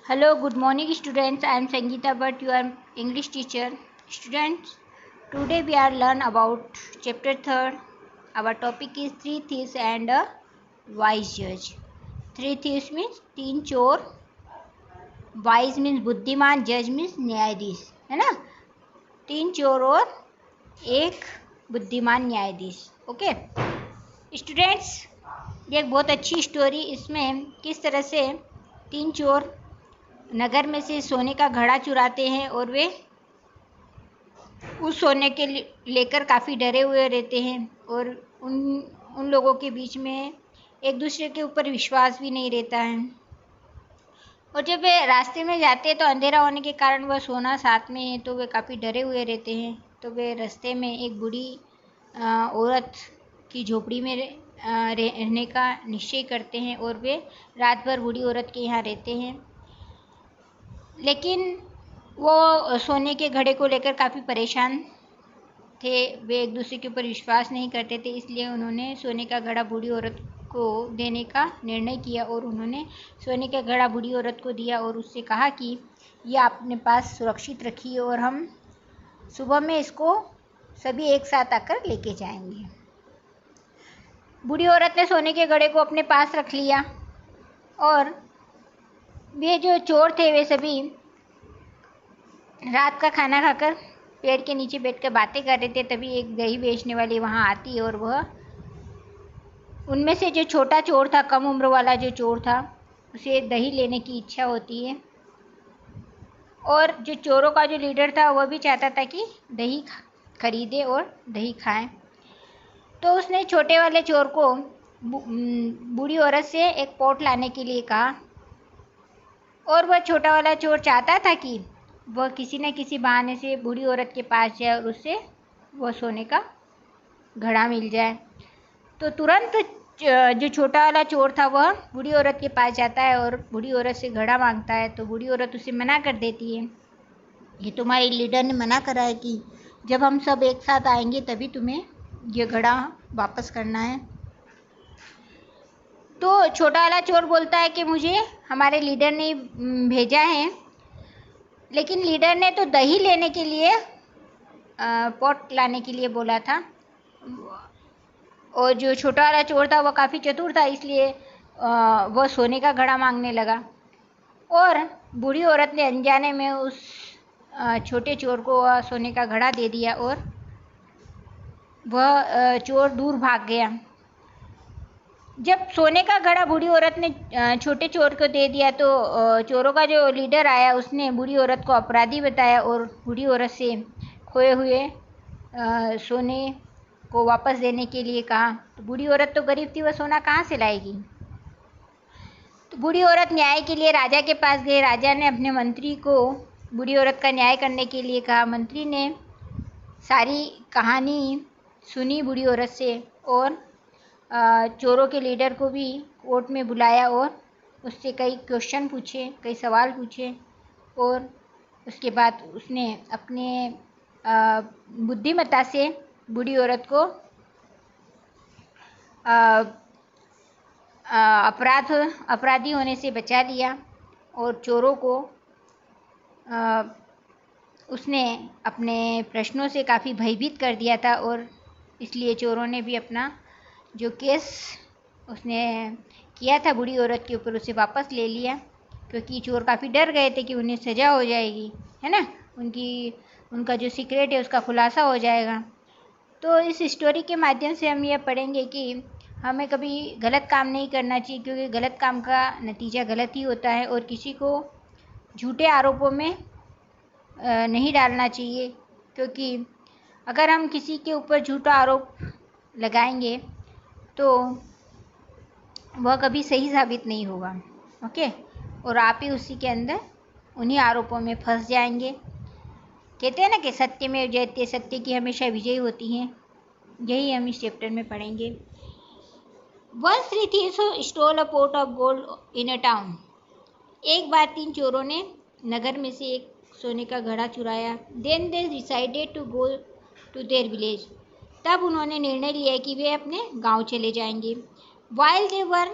Hello, good morning students. I am Sangeeta Bhatt, your English teacher. Students, today we are learn about chapter 3rd. Our topic is three thieves and a wise judge. Three thieves means तीन चोर, wise means बुद्धिमान, judge means न्यायाधीश, है ना। तीन चोर और एक बुद्धिमान न्यायाधीश। ओके स्टूडेंट्स, ये एक बहुत अच्छी स्टोरी। इसमें किस तरह से तीन चोर नगर में से सोने का घड़ा चुराते हैं और वे उस सोने के लेकर काफ़ी डरे हुए रहते हैं और उन लोगों के बीच में एक दूसरे के ऊपर विश्वास भी नहीं रहता है। और जब वे रास्ते में जाते हैं तो अंधेरा होने के कारण वह सोना साथ में है, तो वे काफ़ी डरे हुए रहते हैं। तो वे रास्ते में एक बूढ़ी औरत की झोपड़ी में रहने का निश्चय करते हैं और वे रात भर बूढ़ी औरत के यहाँ रहते हैं। लेकिन वो सोने के घड़े को लेकर काफ़ी परेशान थे। वे एक दूसरे के ऊपर विश्वास नहीं करते थे, इसलिए उन्होंने सोने का घड़ा बूढ़ी औरत को देने का निर्णय किया और उन्होंने सोने का घड़ा बूढ़ी औरत को दिया और उससे कहा कि ये अपने पास सुरक्षित रखिए और हम सुबह में इसको सभी एक साथ आकर लेके जाएंगे। बूढ़ी औरत ने सोने के घड़े को अपने पास रख लिया और वे जो चोर थे वे सभी रात का खाना खाकर पेड़ के नीचे बैठकर बातें कर रहे थे। तभी एक दही बेचने वाली वहाँ आती है और वह उनमें से जो छोटा चोर था, कम उम्र वाला जो चोर था, उसे दही लेने की इच्छा होती है और जो चोरों का जो लीडर था वह भी चाहता था कि दही खरीदे और दही खाए। तो उसने छोटे वाले चोर को बूढ़ी औरत से एक पोट लाने के लिए कहा और वह छोटा वाला चोर चाहता था कि वह किसी न किसी बहाने से बूढ़ी औरत के पास जाए और उससे वह सोने का घड़ा मिल जाए। तो तुरंत जो छोटा वाला चोर था वह बूढ़ी औरत के पास जाता है और बूढ़ी औरत से घड़ा मांगता है। तो बूढ़ी औरत उसे मना कर देती है। ये तुम्हारी लीडर ने मना करा है कि जब हम सब एक साथ आएंगे तभी तुम्हें ये घड़ा वापस करना है। तो छोटा वाला चोर बोलता है कि मुझे हमारे लीडर ने भेजा है, लेकिन लीडर ने तो दही लेने के लिए पॉट लाने के लिए बोला था। और जो छोटा वाला चोर था वह काफ़ी चतुर था, इसलिए वह सोने का घड़ा मांगने लगा और बूढ़ी औरत ने अनजाने में उस छोटे चोर को सोने का घड़ा दे दिया और वह चोर दूर भाग गया। जब सोने का घड़ा बूढ़ी औरत ने छोटे चोर को दे दिया तो चोरों का जो लीडर आया उसने बूढ़ी औरत को अपराधी बताया और बूढ़ी औरत से खोए हुए सोने को वापस देने के लिए कहा। तो बूढ़ी औरत तो गरीब थी, वह सोना कहाँ से लाएगी। तो बूढ़ी औरत न्याय के लिए राजा के पास गई। राजा ने अपने मंत्री को बूढ़ी औरत का न्याय करने के लिए कहा। मंत्री ने सारी कहानी सुनी बूढ़ी औरत से और चोरों के लीडर को भी कोर्ट में बुलाया और उससे कई क्वेश्चन पूछे, कई सवाल पूछे और उसके बाद उसने अपने बुद्धिमत्ता से बूढ़ी औरत को अपराधी होने से बचा लिया और चोरों को उसने अपने प्रश्नों से काफ़ी भयभीत कर दिया था और इसलिए चोरों ने भी अपना जो केस उसने किया था बूढ़ी औरत के ऊपर उसे वापस ले लिया, क्योंकि चोर काफ़ी डर गए थे कि उन्हें सज़ा हो जाएगी, है ना, उनका जो सीक्रेट है उसका खुलासा हो जाएगा। तो इस स्टोरी के माध्यम से हम यह पढ़ेंगे कि हमें कभी गलत काम नहीं करना चाहिए, क्योंकि गलत काम का नतीजा गलत ही होता है और किसी को झूठे आरोपों में नहीं डालना चाहिए, क्योंकि अगर हम किसी के ऊपर झूठा आरोप लगाएंगे तो वह कभी सही साबित नहीं होगा। ओके, और आप ही उसी के अंदर उन्हीं आरोपों में फंस जाएंगे। कहते हैं ना कि सत्य में जयते, सत्य की हमेशा विजय होती है। यही हम इस चैप्टर में पढ़ेंगे। Once three thieves stole a pot of gold in a town. एक बार तीन चोरों ने नगर में से एक सोने का घड़ा चुराया। Then they decided to go to their village. तब उन्होंने निर्णय लिया कि वे अपने गांव चले जाएंगे। While they were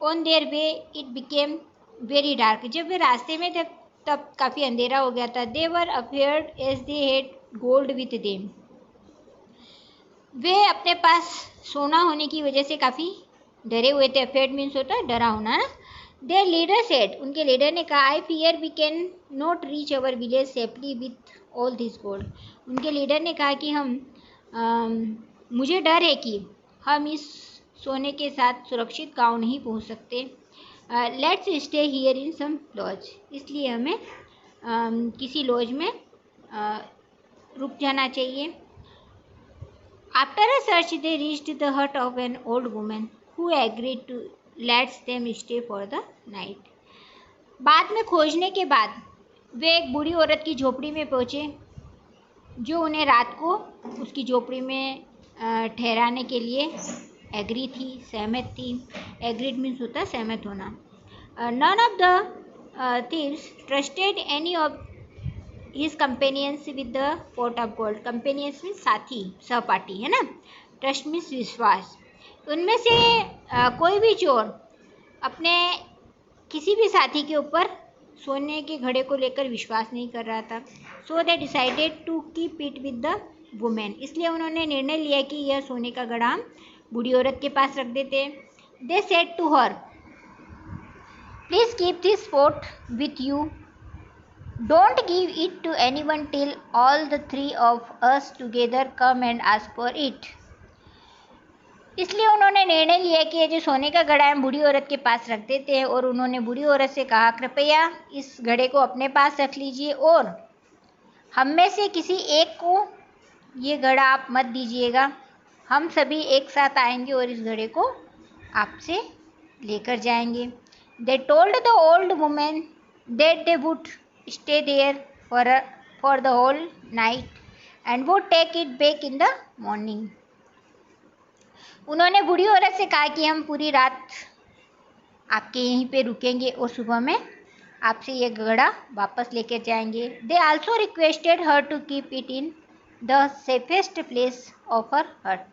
on their way, it became very dark, जब वे रास्ते में थे तब काफ़ी अंधेरा हो गया था। They were afraid as they had gold with them, वे अपने पास सोना होने की वजह से काफ़ी डरे हुए थे। अफेयर्ड मीन्स होता है डरा होना। देयर लीडर सेड, उनके लीडर ने कहा, I fear we can not reach our village safely with all this gold. उनके लीडर ने कहा कि मुझे डर है कि हम इस सोने के साथ सुरक्षित गांव नहीं पहुंच सकते। Let's stay here in some lodge, इसलिए हमें किसी लॉज में रुक जाना चाहिए। After a search, they reached the hut of an old woman who agreed to let them stay for the night. बाद में खोजने के बाद वे एक बूढ़ी औरत की झोपड़ी में पहुँचे जो उन्हें रात को उसकी झोपड़ी में ठहराने के लिए एग्री थी, सहमत थी। एग्रीड मीन्स होता है सहमत होना। None of the thieves trusted any of his companions with the pot of gold. Companions means साथी, सहपाठी, है ना। ट्रस्ट मीन्स विश्वास। उनमें से कोई भी चोर अपने किसी भी साथी के ऊपर सोने के घड़े को लेकर विश्वास नहीं कर रहा था। So they decided to keep it with the women, इसलिए उन्होंने निर्णय लिया कि यह सोने का घड़ा हम बूढ़ी औरत के पास रख देते। They said to her, please keep this pot with you, don't give it to anyone till all the three of us together come and ask for it. इसलिए उन्होंने निर्णय लिया कि ये जो सोने का घड़ा है बूढ़ी औरत के पास रख देते हैं। और उन्होंने बूढ़ी औरत से कहा, कृपया इस घड़े को अपने पास रख लीजिए और हम में से किसी एक को ये घड़ा आप मत दीजिएगा। हम सभी एक साथ आएंगे और इस घड़े को आपसे लेकर जाएंगे। They told the old women that they would stay there for the whole night and would take it back in the morning. उन्होंने बूढ़ी औरत से कहा कि हम पूरी रात आपके यहीं पे रुकेंगे और सुबह में आपसे ये घड़ा वापस लेकर जाएंगे। They also requested her to keep it in the safest place of her hut.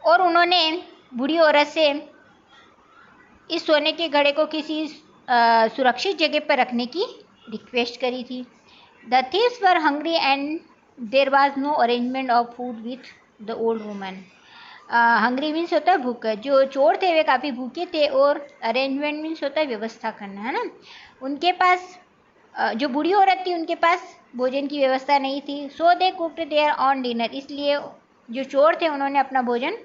और उन्होंने बूढ़ी औरत से इस सोने के घड़े को किसी सुरक्षित जगह पर रखने की रिक्वेस्ट करी थी। The thieves were hungry and there was no arrangement of food with the old woman. Hungry means होता है भूख, जो चोर थे वे काफ़ी भूखे थे। और अरेंजमेंट मीन्स होता है व्यवस्था करना, है ना। उनके पास जो बूढ़ी औरत थी उनके पास भोजन की व्यवस्था नहीं थी। So they cooked their own dinner, इसलिए जो चोर थे उन्होंने अपना भोजन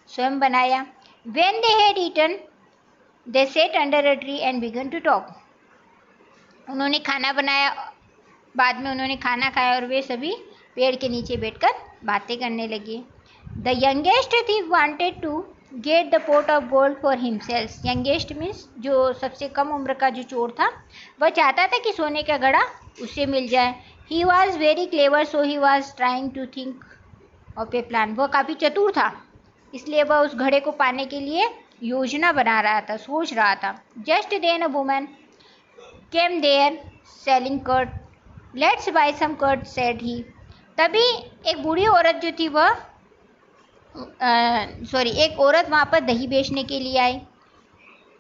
स्वयं बनाया। When they had eaten They sat under a tree and began to talk. उन्होंने खाना बनाया, बाद में उन्होंने खाना खाया और वे सभी पेड़ के नीचे बैठकर बातें करने लगे। The youngest thief wanted to get the pot of gold for himself. Youngest means जो सबसे कम उम्र का जो चोर था वह चाहता था कि सोने का घड़ा उससे मिल जाए। He was very clever, so he was trying to think of a plan. वह काफ़ी चतुर था, इसलिए वह उस घड़े को पाने के लिए योजना बना रहा था, सोच रहा था। Just then a woman came there selling curd, let's buy some curd said he. तभी एक बूढ़ी औरत जो थी वह एक औरत वहाँ पर दही बेचने के लिए आई।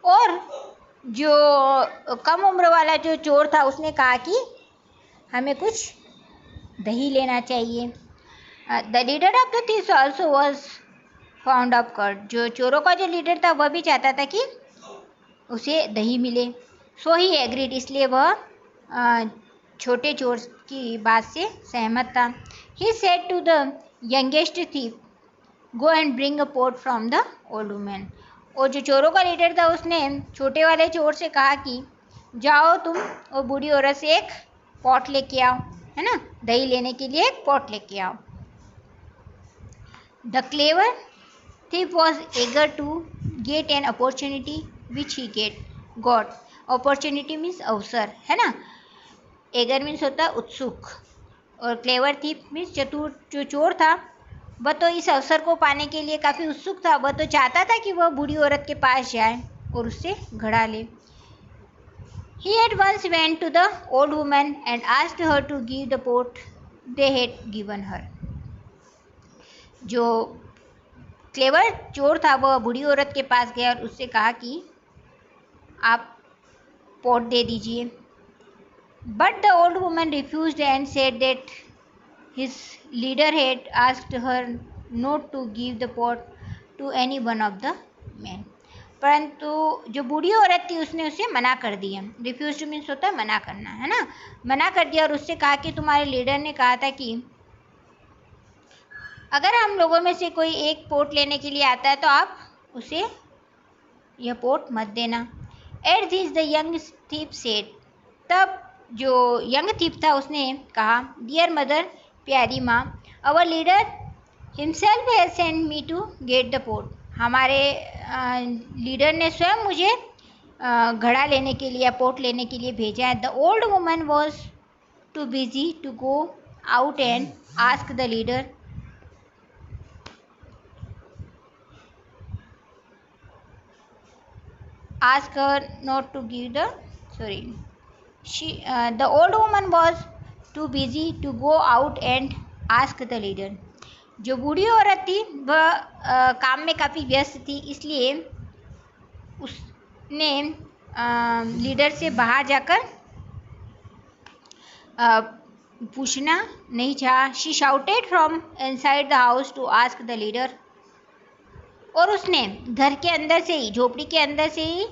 और जो कम उम्र वाला जो चोर था उसने कहा कि हमें कुछ दही लेना चाहिए। The leader of the thieves also was fond of curd, जो चोरों का जो लीडर था वह भी चाहता था कि उसे दही मिले। सो ही एग्रीड, इसलिए वह छोटे चोर की बात से सहमत था। He said to the youngest thief, go and bring a pot from the old women. और जो चोरों का लीडर था उसने छोटे वाले चोर से कहा कि जाओ तुम और बूढ़ी औरत से एक पॉट लेके आओ, है ना, दही लेने के लिए एक पॉट लेके आओ। The clever thief was eager to get an opportunity which he got. Opportunity means अवसर, है ना। eager means होता है उत्सुक, और clever thief means चतुर जो चोर था वह तो इस अवसर को पाने के लिए काफ़ी उत्सुक था। वह तो चाहता था कि वह बूढ़ी औरत के पास जाए और उससे घड़ा ले। He at once went to the old woman and asked her to give the pot they had given her. जो क्लेवर चोर था वह बूढ़ी औरत के पास गया और उससे कहा कि आप पोट दे दीजिए। But the old woman refused and said that his leader had asked her not to give the pot to any one of the man. परंतु जो बूढ़ी औरत थी उसने उसे मना कर दिया। रिफ्यूज मीन्स होता है मना करना, है ना। मना कर दिया और उससे कहा कि तुम्हारे लीडर ने कहा था कि अगर हम लोगों में से कोई एक पोट लेने के लिए आता है तो आप उसे यह पोट मत देना। At this the young thief said, तब जो यंग थीप था उसने कहा, डियर मदर, प्यारी माँ, our leader himself has send me to get the pot. हमारे लीडर ने स्वयं मुझे घड़ा लेने के लिए, पोट लेने के लिए भेजा है। The old woman was too busy to go out and ask the leader ask her not to give the the old woman was too busy to go out and ask the leader। जो बूढ़ी औरत थी वह काम में काफ़ी व्यस्त थी, इसलिए उसने लीडर से बाहर जाकर पूछना नहीं चाहा। She shouted from inside the house to ask the leader, और उसने घर के अंदर से ही, झोपड़ी के अंदर से ही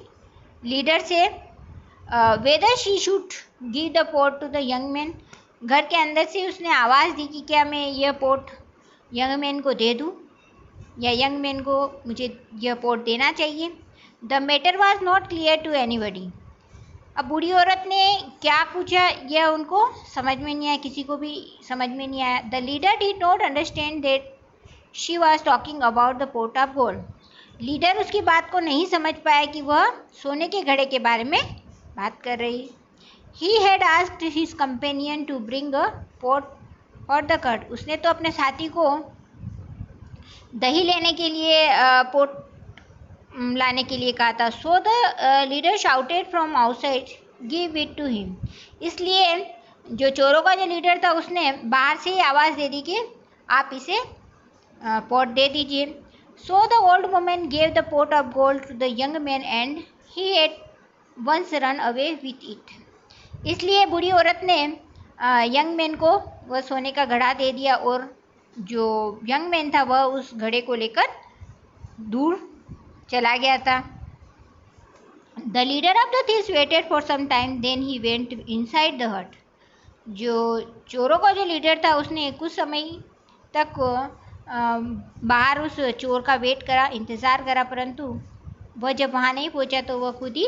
लीडर से whether she should give the pot to the young man, घर के अंदर से उसने आवाज़ दी कि क्या मैं यह पोट यंग मैन को दे दूं, या यंग मैन को मुझे यह पोट देना चाहिए। The matter was not clear to anybody. अब बूढ़ी औरत ने क्या पूछा यह उनको समझ में नहीं आया, किसी को भी समझ में नहीं आया। The leader did not understand that she was talking about the pot of gold. Leader उसकी बात को नहीं समझ पाया कि वह सोने के घड़े के बारे में बात कर रही। He had asked his companion to bring a pot और द कर्ड। उसने तो अपने साथी को दही लेने के लिए पोट लाने के लिए कहा था। So the leader shouted from outside, give it to him. इसलिए जो चोरों का जो लीडर था उसने बाहर से ही आवाज़ दे दी कि आप इसे पोट दे दीजिए। So the old woman gave the pot of gold to the young man and he had once run away with it. इसलिए बूढ़ी औरत ने यंग मैन को वह सोने का घड़ा दे दिया, और जो यंग मैन था वह उस घड़े को लेकर दूर चला गया था। The leader of the thieves waited for some time, then he went inside the hut. जो चोरों का जो लीडर था उसने कुछ समय तक बाहर उस चोर का वेट करा, इंतज़ार करा, परंतु वह जब वहाँ नहीं पहुँचा तो वह खुद ही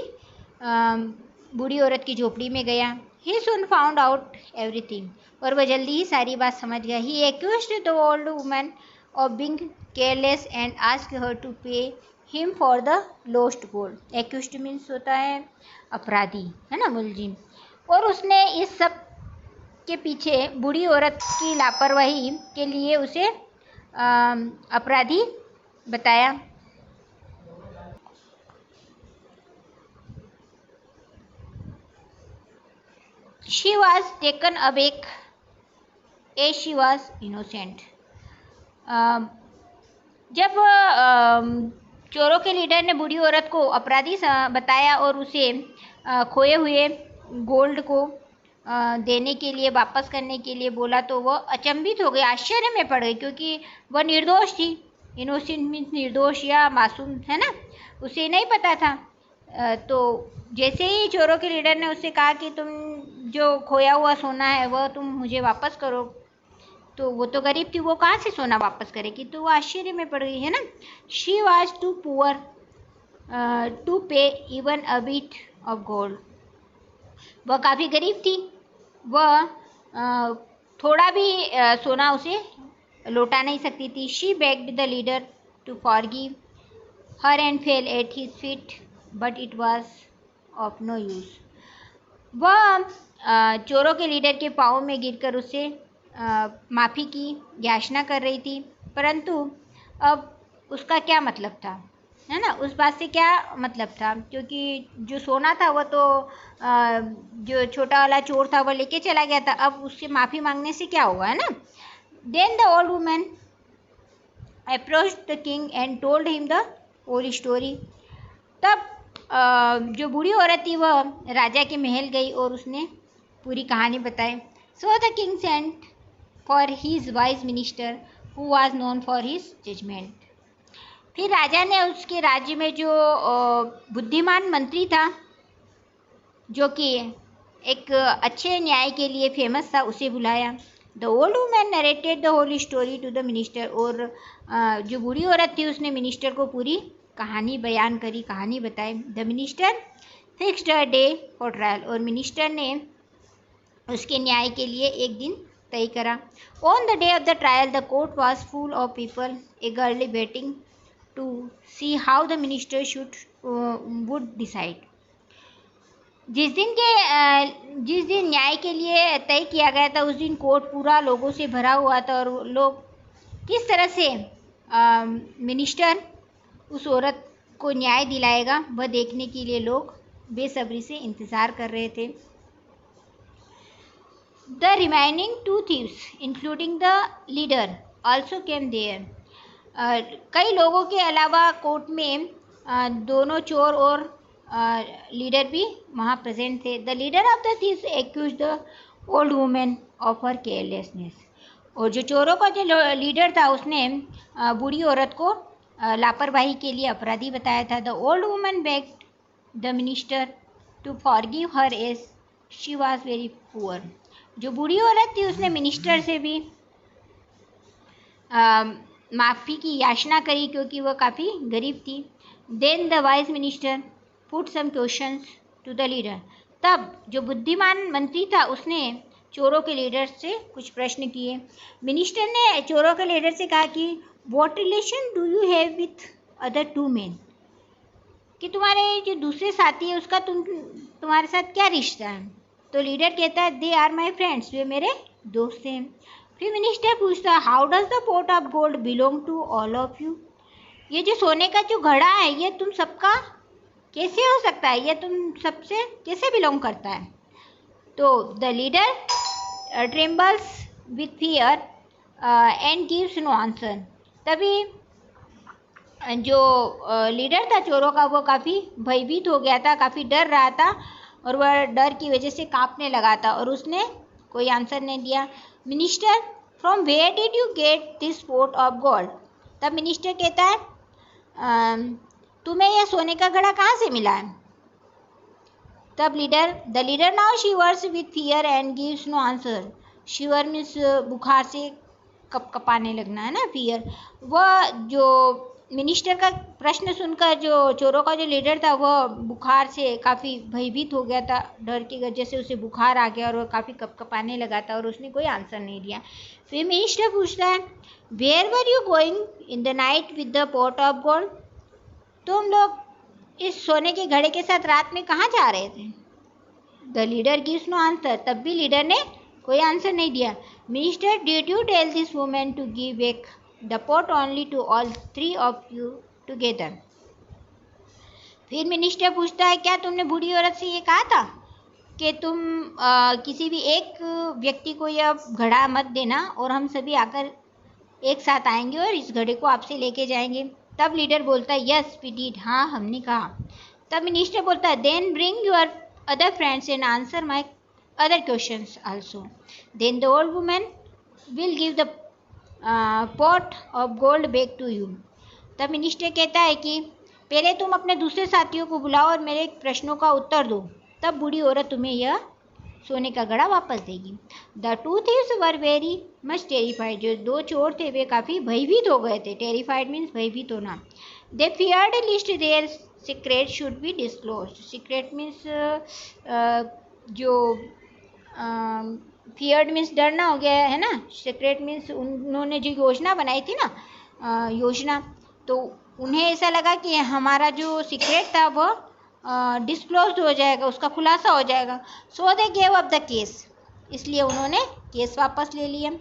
बूढ़ी औरत की झोपड़ी में गया। He soon found out everything, और वह जल्दी ही सारी बात समझ गया। He accused the old woman of being careless and asked her to pay him for the lost gold. Accused means होता है अपराधी, है ना, मुलजिम। और उसने इस सब के पीछे बूढ़ी औरत की लापरवाही के लिए उसे अपराधी बताया। She was taken aback as she was innocent। जब चोरों के लीडर ने बूढ़ी औरत को अपराधी बताया और उसे खोए हुए गोल्ड को देने के लिए, वापस करने के लिए बोला, तो वह अचंभित हो गई, आश्चर्य में पड़ गई, क्योंकि वह निर्दोष थी। इनोसेंट मीन्स निर्दोष या मासूम, है ना, उसे नहीं पता था। तो जैसे ही चोरों के लीडर ने उससे कहा कि तुम जो खोया हुआ सोना है वह तुम मुझे वापस करो, तो वो तो गरीब थी, वो कहाँ से सोना वापस करेगी, तो वो आश्चर्य में पड़ गई, है ना। She was too poor to pay even a bit of gold. वह काफ़ी गरीब थी, वह थोड़ा भी सोना उसे लौटा नहीं सकती थी। She begged the leader to forgive her and fell at his feet but it was of no use. वह चोरों के लीडर के पाँव में गिरकर उससे माफ़ी की याचना कर रही थी, परंतु अब उसका क्या मतलब था, है ना, उस बात से क्या मतलब था, क्योंकि जो सोना था वह तो जो छोटा वाला चोर था वह लेके चला गया था, अब उससे माफ़ी मांगने से क्या होगा, है ना। Then the old woman approached the king and told him the whole story. तब जो बूढ़ी औरत थी वह राजा के महल गई और उसने पूरी कहानी बताई। So the king sent for his wise minister who was known for his judgement. फिर राजा ने उसके राज्य में जो बुद्धिमान मंत्री था, जो कि एक अच्छे न्याय के लिए फेमस था, उसे बुलाया। The old woman narrated the whole story to the minister. और जो बूढ़ी औरत थी उसने मिनिस्टर को पूरी कहानी बयान करी, कहानी बताई। The minister fixed a day for trial. और मिनिस्टर ने उसके न्याय के लिए एक दिन तय करा। On the day of the trial the court was full of people eagerly waiting to see how the minister would decide. जिस दिन न्याय के लिए तय किया गया था, उस दिन कोर्ट पूरा लोगों से भरा हुआ था और लोग किस तरह से मिनिस्टर उस औरत को न्याय दिलाएगा वह देखने के लिए लोग बेसब्री से इंतज़ार कर रहे थे। The remaining 2 thieves including the leader also came there. कई लोगों के अलावा कोर्ट में दोनों चोर और लीडर भी वहाँ प्रेजेंट थे। The leader of the thieves accuse the old women of her carelessness. और जो चोरों का जो लीडर था उसने बूढ़ी औरत को लापरवाही के लिए अपराधी बताया था। The old woman begged the minister to forgive her as she was very poor. जो बूढ़ी औरत थी उसने मिनिस्टर से भी माफ़ी की याचना करी क्योंकि वह काफ़ी गरीब थी। Then the wise minister put some questions to the leader. तब जो बुद्धिमान मंत्री था उसने चोरों के लीडर से कुछ प्रश्न किए। मिनिस्टर ने चोरों के लीडर से कहा कि what relation do you have with other 2 men। कि तुम्हारे जो दूसरे साथी है उसका तुम्हारे साथ क्या रिश्ता है। तो लीडर कहता है दे आर माई फ्रेंड्स, वे मेरे दोस्त हैं। फिर मिनिस्टर पूछता है how does the pot of gold belong to all of you. ये जो सोने का जो घड़ा है ये तुम सबका कैसे हो सकता है, ये तुम सबसे कैसे बिलोंग करता है। तो the leader trembles with fear and gives no answer. तभी जो लीडर था चोरों का वो काफ़ी भयभीत हो गया था, काफ़ी डर रहा था और वह डर की वजह से कांपने लगा था और उसने कोई आंसर नहीं दिया। Minister from where did you get this pot of gold. तब मिनिस्टर कहता है तुम्हें यह सोने का घड़ा कहाँ से मिला है। तब the leader now shivers with fear and gives no answer. Shiver means बुखार से कपकपाने लगना है ना, फियर। वह जो मिनिस्टर का प्रश्न सुनकर जो चोरों का जो लीडर था वह बुखार से काफ़ी भयभीत हो गया था, डर की वजह से उसे बुखार आ गया और वह काफ़ी कपकपाने लगा था और उसने कोई आंसर नहीं दिया। फिर मिनिस्टर पूछता है where were you going in the night with the pot of gold. तुम लोग इस सोने के घड़े के साथ रात में कहाँ जा रहे थे। The leader gives no answer. तब भी लीडर ने कोई आंसर नहीं दिया। Minister did you tell this women to give back the pot only to all 3 of you together. फिर मिनिस्टर पूछता है क्या तुमने बूढ़ी औरत से ये कहा था कि तुम किसी भी एक व्यक्ति को यह घड़ा मत देना और हम सभी आकर एक साथ आएंगे और इस घड़े को आपसे लेके जाएंगे। तब लीडर बोलता है यस वी डिड, हाँ हमने कहा। तब मिनिस्टर बोलता है then bring your other friends and answer my other questions also, then the old women will give the pot of gold back to you. तब मिनिस्टर कहता है कि पहले तुम अपने दूसरे साथियों को बुलाओ और मेरे प्रश्नों का उत्तर दो, तब बूढ़ी औरत तुम्हें यह सोने का घड़ा वापस देगी। The 2 thieves were very much terrified. जो 2 चोर थे वे काफ़ी भयभीत हो गए थे। टेरिफाइड मीन्स भयभीत होना। They feared lest their secret should be disclose. Secret means जो फियर्ड मीन्स डरना हो गया है ना। सीक्रेट मीन्स उन्होंने जो योजना बनाई थी ना योजना, तो उन्हें ऐसा लगा कि हमारा जो सीक्रेट था वो डिस्क्लोज हो जाएगा, उसका खुलासा हो जाएगा। So they gave up the case. इसलिए उन्होंने केस वापस ले लिया।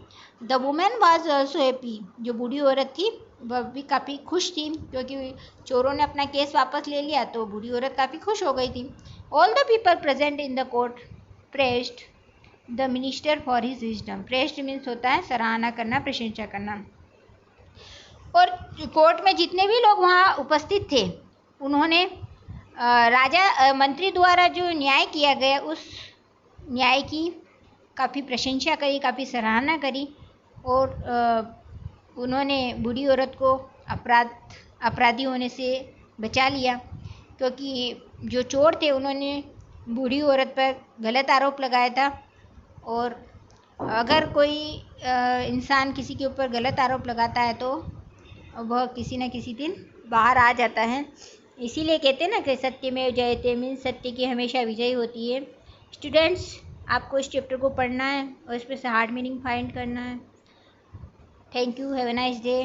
The women was also happy. जो बूढ़ी औरत थी वह भी काफ़ी खुश थी क्योंकि चोरों ने अपना केस वापस ले लिया, तो बूढ़ी औरत काफ़ी खुश हो गई थी। All the people present in the court pressed the minister for his wisdom. Pressed means होता है सराहना करना, प्रशंसा करना। और कोर्ट में जितने भी लोग वहाँ उपस्थित थे उन्होंने मंत्री द्वारा जो न्याय किया गया उस न्याय की काफ़ी प्रशंसा करी, काफ़ी सराहना करी और उन्होंने बूढ़ी औरत को अपराधी होने से बचा लिया, क्योंकि जो चोर थे उन्होंने बूढ़ी औरत पर गलत आरोप लगाया था। और अगर कोई इंसान किसी के ऊपर गलत आरोप लगाता है तो वह किसी न किसी दिन बाहर आ जाता है। इसीलिए कहते हैं ना कि सत्य में जयते, मीन्स सत्य की हमेशा विजय होती है। स्टूडेंट्स, आपको इस चैप्टर को पढ़ना है और इसमें से हार्ड मीनिंग फाइंड करना है। Thank you, have a nice day.